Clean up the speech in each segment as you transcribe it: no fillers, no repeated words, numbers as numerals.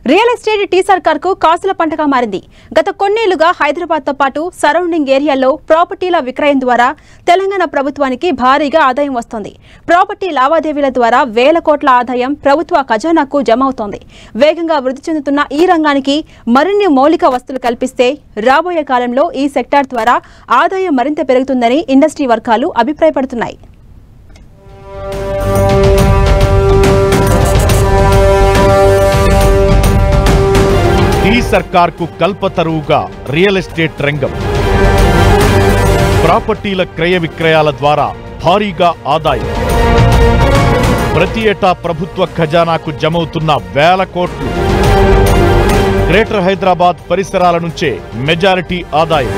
Real estate tea సర్కార్ కు కాసుల పంటగా మారింది. గత కొన్నేళ్లుగా హైదరాబాద్ తో పాటు సరౌండింగ్ ఏరియాల్లో ప్రాపర్టీల విక్రయం ద్వారా తెలంగాణ ప్రభుత్వానికి భారీగా ఆదాయం వస్తోంది. ప్రాపర్టీ లావాదేవీల ద్వారా వేల కోట్ల ఆదాయం ప్రభుత్వ ఖజానాకు జమ అవుతోంది. వేగంగా వృద్ధి చెందుతున్న ఈ రంగానికి మరిన్ని మౌలిక వసతులు కల్పిస్తే రాబోయే కాలంలో ఈ సెక్టార్ ద్వారా ఆదాయం మరింత పెరుగుతుందని ఇండస్ట్రీ వర్గాలు అభిప్రాయపడుతున్నాయి. టీ సర్కార్ కు కల్పతరువుగా రియల్ ఎస్టేట్ రంగం. ప్రాపర్టీల క్రయ విక్రయాల ద్వారా భారీగా ఆదాయం. ప్రతి ఏటా ప్రభుత్వ ఖజానాకు జమవుతున్న వేల కోట్లు. గ్రేటర్ హైదరాబాద్ పరిసరాల నుంచే మెజారిటీ ఆదాయం.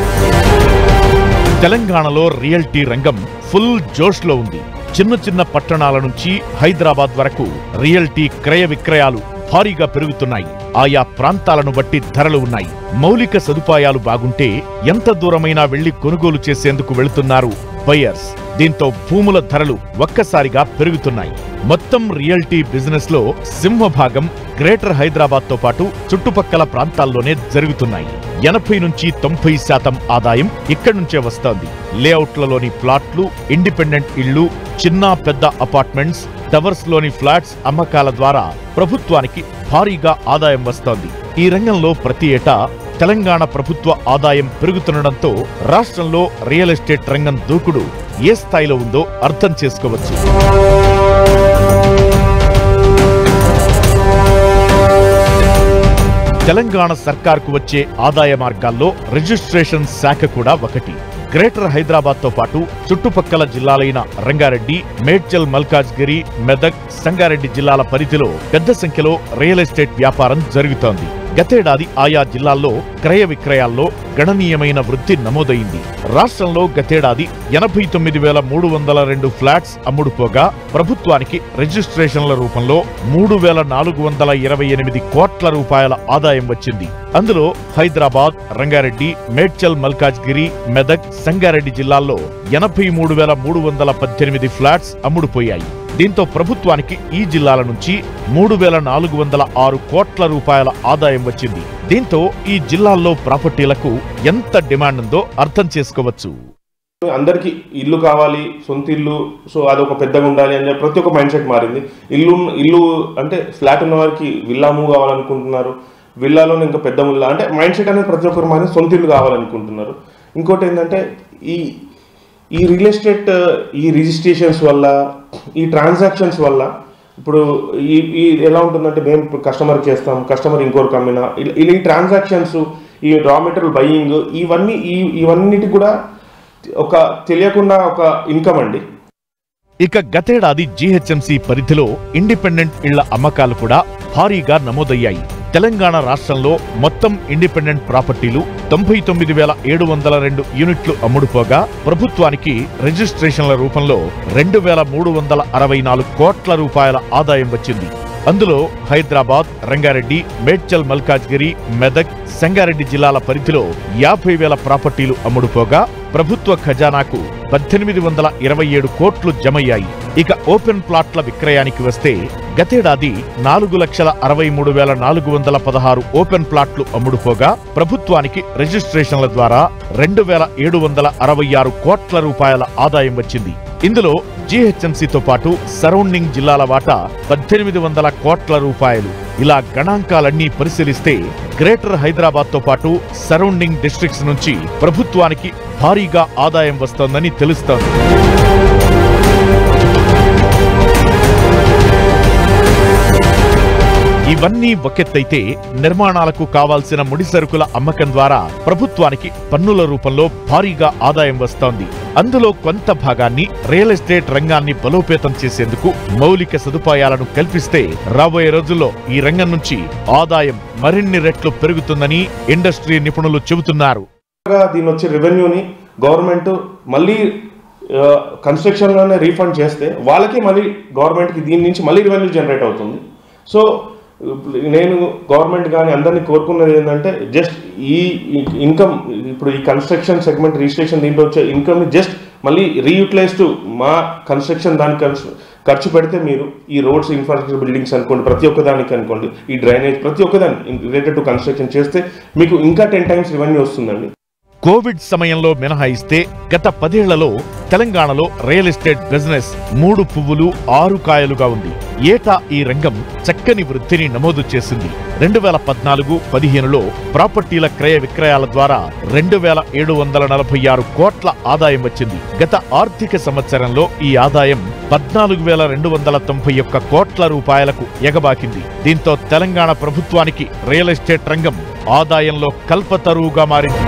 తెలంగాణలో రియల్టీ రంగం ఫుల్ జోష్లో ఉంది. చిన్న చిన్న పట్టణాల నుంచి హైదరాబాద్ వరకు రియల్టీ క్రయ విక్రయాలు భారీగా పెరుగుతున్నాయి. ఆయా ప్రాంతాలను బట్టి ధరలు ఉన్నాయి. మౌలిక సదుపాయాలు బాగుంటే ఎంత దూరమైనా వెళ్లి కొనుగోలు చేసేందుకు వెళుతున్నారు బయర్స్. దీంతో భూముల ధరలు ఒక్కసారిగా పెరుగుతున్నాయి. మొత్తం రియల్టీ బిజినెస్ లో సింహభాగం గ్రేటర్ హైదరాబాద్ తో పాటు చుట్టుపక్కల ప్రాంతాల్లోనే జరుగుతున్నాయి. 80 నుంచి 90% ఆదాయం ఇక్కడి నుంచే వస్తోంది. లేఅవుట్లలోని ప్లాట్లు, ఇండిపెండెంట్ ఇళ్లు, చిన్న పెద్ద అపార్ట్మెంట్స్, టవర్స్ లోని ఫ్లాట్స్ అమ్మకాల ద్వారా ప్రభుత్వానికి భారీగా ఆదాయం వస్తోంది. ఈ రంగంలో ప్రతి ఏటా తెలంగాణ ప్రభుత్వ ఆదాయం పెరుగుతుండటంతో రాష్ట్రంలో రియల్ ఎస్టేట్ రంగం దూకుడు ఏ స్థాయిలో ఉందో అర్థం చేసుకోవచ్చు. తెలంగాణ సర్కార్కు వచ్చే ఆదాయ మార్గాల్లో రిజిస్ట్రేషన్ శాఖ కూడా ఒకటి. గ్రేటర్ హైదరాబాద్ తో పాటు చుట్టుపక్కల జిల్లాలైన రంగారెడ్డి, మేడ్చల్, మల్కాజ్గిరి, మెదక్, సంగారెడ్డి జిల్లాల పరిధిలో పెద్ద సంఖ్యలో రియల్ ఎస్టేట్ వ్యాపారం జరుగుతోంది. గతేడాది ఆయా జిల్లాల్లో క్రయ విక్రయాల్లో గణనీయమైన వృద్ధి నమోదైంది. రాష్ట్రంలో గతేడాది 89,302 ఫ్లాట్స్ అమ్ముడుపోగా ప్రభుత్వానికి రిజిస్ట్రేషన్ల రూపంలో 3,428 కోట్ల రూపాయల ఆదాయం వచ్చింది. అందులో హైదరాబాద్, రంగారెడ్డి, మేడ్చల్, మల్కాజ్గిరి, మెదక్, సంగారెడ్డి జిల్లాల్లో 83,318 ఫ్లాట్స్ అమ్ముడుపోయాయి. దీంతో ప్రభుత్వానికి ఈ జిల్లాల నుంచి 3,406 కోట్ల రూపాయల ఆదాయం వచ్చింది. దీంతో ఈ జిల్లాల్లో ప్రాపర్టీలకు ఎంత డిమాండ్ ఉందో అర్థం చేసుకోవచ్చు. అందరికి ఇల్లు కావాలి, సొంత ఇల్లు, సో అదొక పెద్దగా ఉండాలి అని ప్రతి ఒక్క మైండ్ సెట్ మారింది. ఇల్లు అంటే ఫ్లాట్ ఉన్న వారికి విల్లా మూవ్ కావాలనుకుంటున్నారు. విల్లాలో ఇంకా పెద్ద ముల్లా అంటే మైండ్ సెట్ అనేది ప్రతి ఒక్కరు మారింది. సొంత ఇల్లు కావాలనుకుంటున్నారు. ఇంకోటి ఏంటంటే ఈ రియల్ ఎస్టేట్ ఈ రిజిస్ట్రేషన్స్ వల్ల, ఈ ట్రాన్సాక్షన్స్ వల్ల ఇప్పుడు ఈ ఎలా ఉంటుందంటే మేము కస్టమర్ చేస్తాం, కస్టమర్ ఇంకోరికి అమ్మినా, ఈ ట్రాన్సాక్షన్స్, ఈ రా మెటీరియల్ బయ్యింగ్, ఇవన్నిటి కూడా ఒక తెలియకుండా ఒక ఇన్కమ్ అండి. ఇక గతేడాది జీహెచ్ఎంసీ పరిధిలో ఇండిపెండెంట్ ఇళ్ల అమ్మకాలు కూడా భారీగా నమోదయ్యాయి. తెలంగాణ రాష్ట్రంలో మొత్తం ఇండిపెండెంట్ ప్రాపర్టీలు 99,702 యూనిట్లు అమ్ముడుపోగా ప్రభుత్వానికి రిజిస్ట్రేషన్ల రూపంలో 2,364 కోట్ల రూపాయల ఆదాయం వచ్చింది. అందులో హైదరాబాద్, రంగారెడ్డి, మేడ్చల్, మల్కాజ్గిరి, మెదక్, సంగారెడ్డి జిల్లాల పరిధిలో 50,000 ప్రాపర్టీలు అమ్ముడుపోగా ప్రభుత్వ ఖజానాకు 1,827 కోట్లు జమయ్యాయి. ఇక ఓపెన్ ప్లాట్ల విక్రయానికి వస్తే గతేడాది 4,63,416 ఓపెన్ ప్లాట్లు అమ్ముడుపోగా ప్రభుత్వానికి రిజిస్ట్రేషన్ల ద్వారా 2,766 కోట్ల రూపాయల ఆదాయం వచ్చింది. ఇందులో జీహెచ్ఎంసీతో పాటు సరౌండింగ్ జిల్లాల వాటా 1,800 కోట్ల రూపాయలు. ఇలా గణాంకాలన్నీ పరిశీలిస్తే గ్రేటర్ హైదరాబాద్ తో పాటు సరౌండింగ్ డిస్ట్రిక్ట్స్ నుంచి ప్రభుత్వానికి భారీగా ఆదాయం వస్తోందని తెలుస్తోంది. ఇవన్నీ ఒకెత్తైతే నిర్మాణాలకు కావాల్సిన ముడిసరుకుల అమ్మకం ద్వారా ప్రభుత్వానికి పన్నుల రూపంలో భారీగా ఆదాయం వస్తోంది. అందులో కొంత భాగాన్ని రియల్ ఎస్టేట్ రంగాన్ని బలోపేతం చేసేందుకు మౌలిక సదుపాయాలను కల్పిస్తే రాబోయే రోజుల్లో ఈ రంగం నుంచి ఆదాయం మరిన్ని రెట్లు పెరుగుతుందని ఇండస్ట్రీ నిపుణులు చెబుతున్నారు. దీని వచ్చే రెవెన్యూని గవర్నమెంట్ మళ్ళీ కన్స్ట్రక్షన్ లోనే రీఫండ్ చేస్తే వాళ్ళకి మళ్ళీ గవర్నమెంట్కి దీని నుంచి మళ్ళీ రెవెన్యూ జనరేట్ అవుతుంది. సో నేను గవర్నమెంట్ కానీ అందరినీ కోరుకున్నది ఏంటంటే జస్ట్ ఈ ఇన్కమ్, ఇప్పుడు ఈ కన్స్ట్రక్షన్ సెగ్మెంట్ రిజిస్ట్రేషన్ దీంట్లో వచ్చే ఇన్కమ్ జస్ట్ మళ్ళీ రీయూటిలైజ్ టు మా కన్స్ట్రక్షన్ దాని ఖర్చు పెడితే మీరు ఈ రోడ్స్ ఇన్ఫ్రాస్ట్రక్చర్ బిల్డింగ్స్ అనుకోండి, ప్రతి ఒక్కదానికి అనుకోండి, ఈ డ్రైనేజ్ ప్రతి ఒక్కదాన్ని రిలేటెడ్ టు కన్స్ట్రక్షన్ చేస్తే మీకు ఇంకా 10 times రెవెన్యూ వస్తుందండి. కోవిడ్ సమయంలో మినహాయిస్తే గత 10 ఏళ్లలో తెలంగాణలో రియల్ ఎస్టేట్ బిజినెస్ 3 పువ్వులు 6 కాయలుగా ఉంది. ఏటా ఈ రంగం చక్కని వృద్ధిని నమోదు చేసింది. 2014-15లో ప్రాపర్టీల క్రయ విక్రయాల ద్వారా 2746 కోట్ల ఆదాయం వచ్చింది. గత ఆర్థిక సంవత్సరంలో ఈ ఆదాయం 14,291 కోట్ల రూపాయలకు ఎగబాకింది. దీంతో తెలంగాణ ప్రభుత్వానికి రియల్ ఎస్టేట్ రంగం ఆదాయంలో కల్పతరువుగా మారింది.